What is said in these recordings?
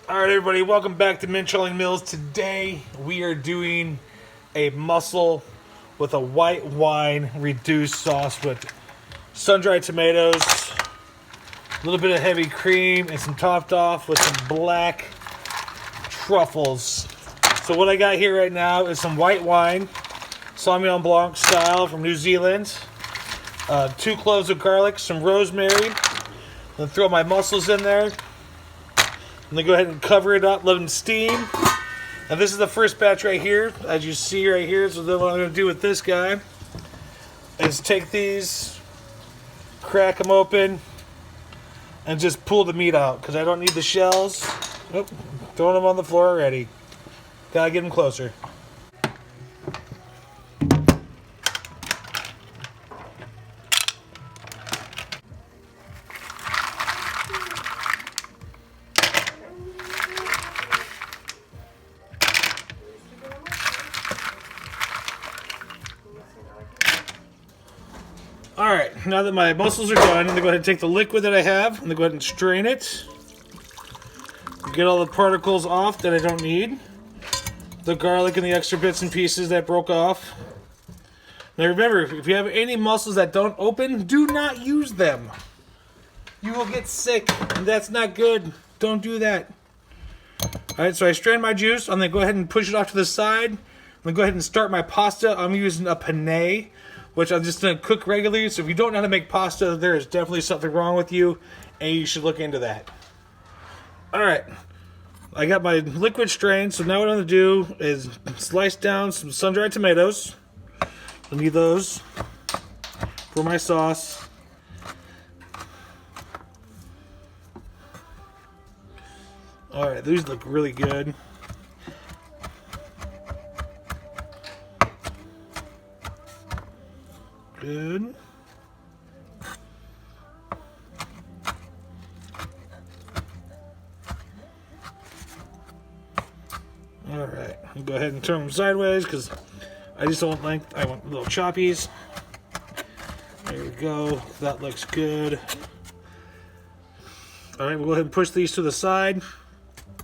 Alright everybody, welcome back to Mintrolling Mills. Today we are doing a mussel with a white wine reduced sauce with sun-dried tomatoes, a little bit of heavy cream, and some topped off with some black truffles. So what I got here right now is some white wine, Sauvignon Blanc style from New Zealand, 2 cloves of garlic, some rosemary. I'm going to throw my mussels in there. I'm going to go ahead and cover it up, let them steam. And this is the first batch right here, as you see right here. So then what I'm going to do with this guy is take these, crack them open, and just pull the meat out, because I don't need the shells. Nope, throwing them on the floor already. Gotta get them closer. Alright, now that my mussels are done, I'm going to go ahead and take the liquid that I have. I'm going to go ahead and strain it. Get all the particles off that I don't need. The garlic and the extra bits and pieces that broke off. Now remember, if you have any mussels that don't open, do not use them. You will get sick, and that's not good. Don't do that. Alright, so I strained my juice. I'm going to go ahead and push it off to the side. I'm going to go ahead and start my pasta. I'm using a penne, which I'm just going to cook regularly. So if you don't know how to make pasta, there is definitely something wrong with you, and you should look into that. Alright, I got my liquid strained, so now what I'm going to do is slice down some sun-dried tomatoes. I need those for my sauce. Alright, these look really good. Good. Alright, I'll go ahead and turn them sideways because I just don't like, I want little choppies. There we go, that looks good. Alright, we'll go ahead and push these to the side.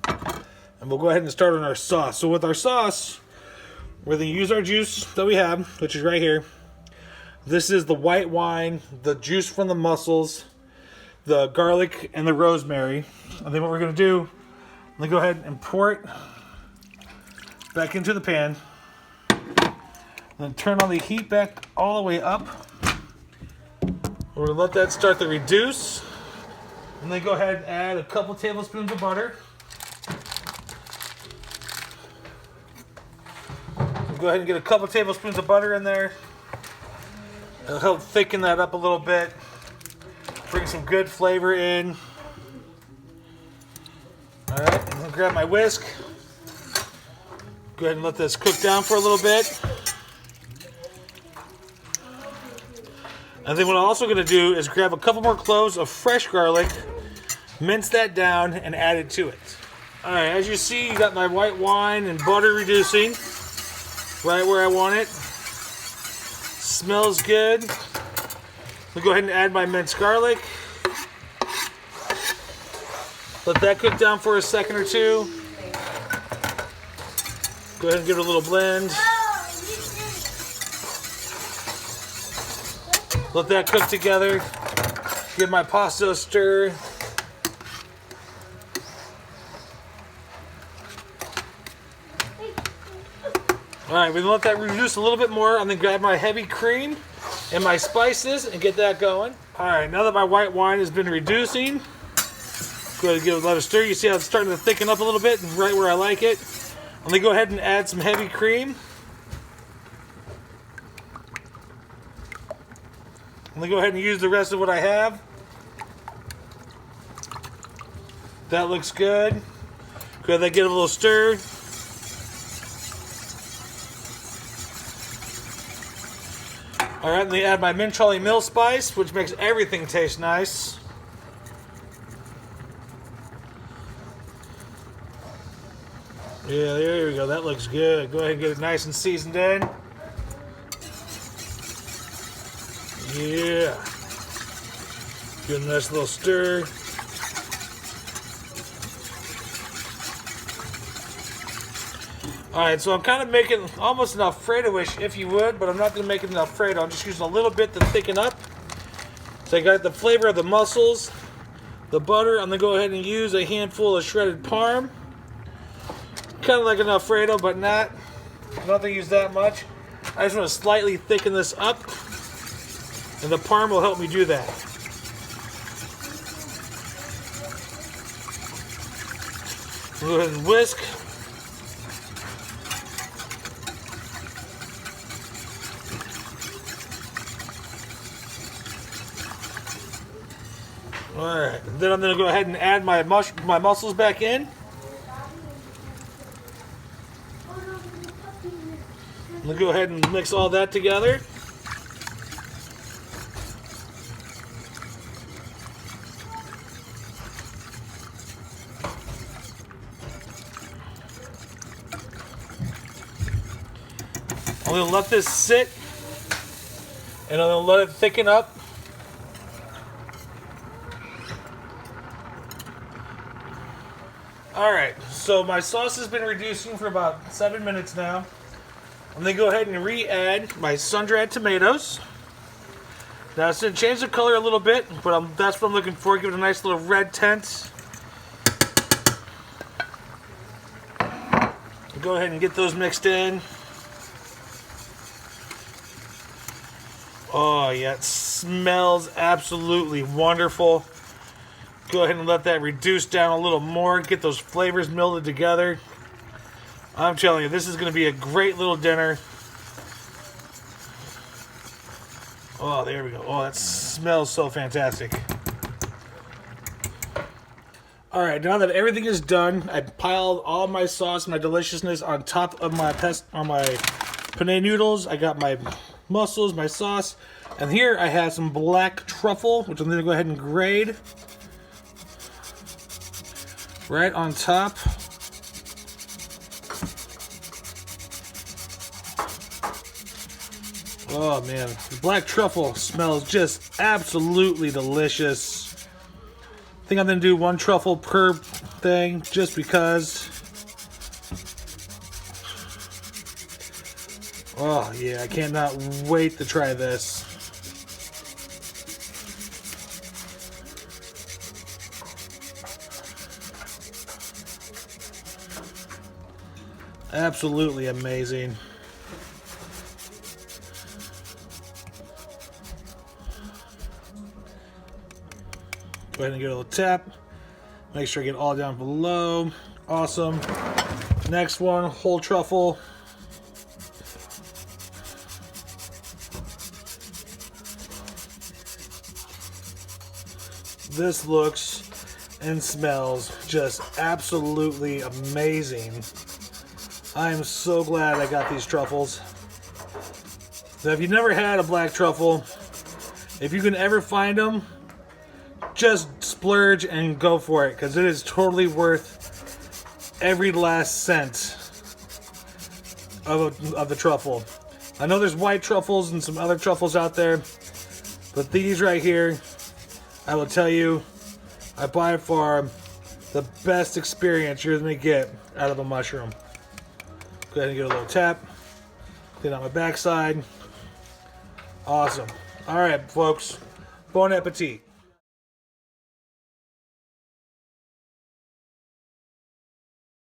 And we'll go ahead and start on our sauce. So with our sauce, we're going to use our juice that we have, which is right here. This is the white wine, the juice from the mussels, the garlic, and the rosemary. And then what we're going to do, I'm going to go ahead and pour it back into the pan. Then turn on the heat back all the way up. We're going to let that start to reduce. And then go ahead and add a couple tablespoons of butter. Go ahead and get a couple tablespoons of butter in there. It'll help thicken that up a little bit. Bring some good flavor in. Alright, I'm going to grab my whisk. Go ahead and let this cook down for a little bit. And then what I'm also going to do is grab a couple more cloves of fresh garlic, mince that down, and add it to it. Alright, as you see, you got my white wine and butter reducing right where I want it. Smells good. I'll go ahead and add my minced garlic. Let that cook down for a second or two. Go ahead and give it a little blend. Let that cook together. Give my pasta a stir. Alright, we're going to let that reduce a little bit more. I'm going to grab my heavy cream and my spices and get that going. Alright, now that my white wine has been reducing, go ahead and give it a lot of stir. You see how it's starting to thicken up a little bit, right where I like it. I'm going to go ahead and add some heavy cream. I'm going to go ahead and use the rest of what I have. That looks good. Go ahead and give it a little stir. Alright, let me add my Mintrolling Mill spice, which makes everything taste nice. Yeah, there we go. That looks good. Go ahead and get it nice and seasoned in. Yeah. Give it a nice little stir. Alright, so I'm kind of making almost an Alfredo-ish, if you would, but I'm not going to make it an Alfredo. I'm just using a little bit to thicken up. So I got the flavor of the mussels, the butter. I'm going to go ahead and use a handful of shredded parm. Kind of like an Alfredo, but not. I don't have to use that much. I just want to slightly thicken this up, and the parm will help me do that. Go ahead and whisk. Alright, then I'm going to go ahead and add my mussels back in. I'm going to go ahead and mix all that together. I'm going to let this sit, and I'm going to let it thicken up. Alright, so my sauce has been reducing for about 7 minutes now. I'm going to go ahead and re-add my sun-dried tomatoes. Now it's going to change the color a little bit, but that's what I'm looking for. Give it a nice little red tint. Go ahead and get those mixed in. Oh yeah, it smells absolutely wonderful. Go ahead and let that reduce down a little more. Get those flavors melded together. I'm telling you, this is going to be a great little dinner. Oh, there we go. Oh, that smells so fantastic. Alright, now that everything is done, I piled all my sauce, my deliciousness on top of my penne noodles. I got my mussels, my sauce, and here I have some black truffle, which I'm going to go ahead and grate right on top. Oh man, the black truffle smells just absolutely delicious. I think I'm going to do 1 truffle per thing just because. Oh yeah, I cannot wait to try this. Absolutely amazing. Go ahead and give it a little tap. Make sure I get all down below. Awesome. Next one, whole truffle. This looks and smells just absolutely amazing. I am so glad I got these truffles. Now, if you've never had a black truffle, if you can ever find them, just splurge and go for it, because it is totally worth every last cent of the truffle. I know there's white truffles and some other truffles out there, but these right here, I will tell you, are by far the best experience you're going to get out of a mushroom. Go ahead and get a little tap. Clean out my backside. Awesome. All right, folks. Bon appetit.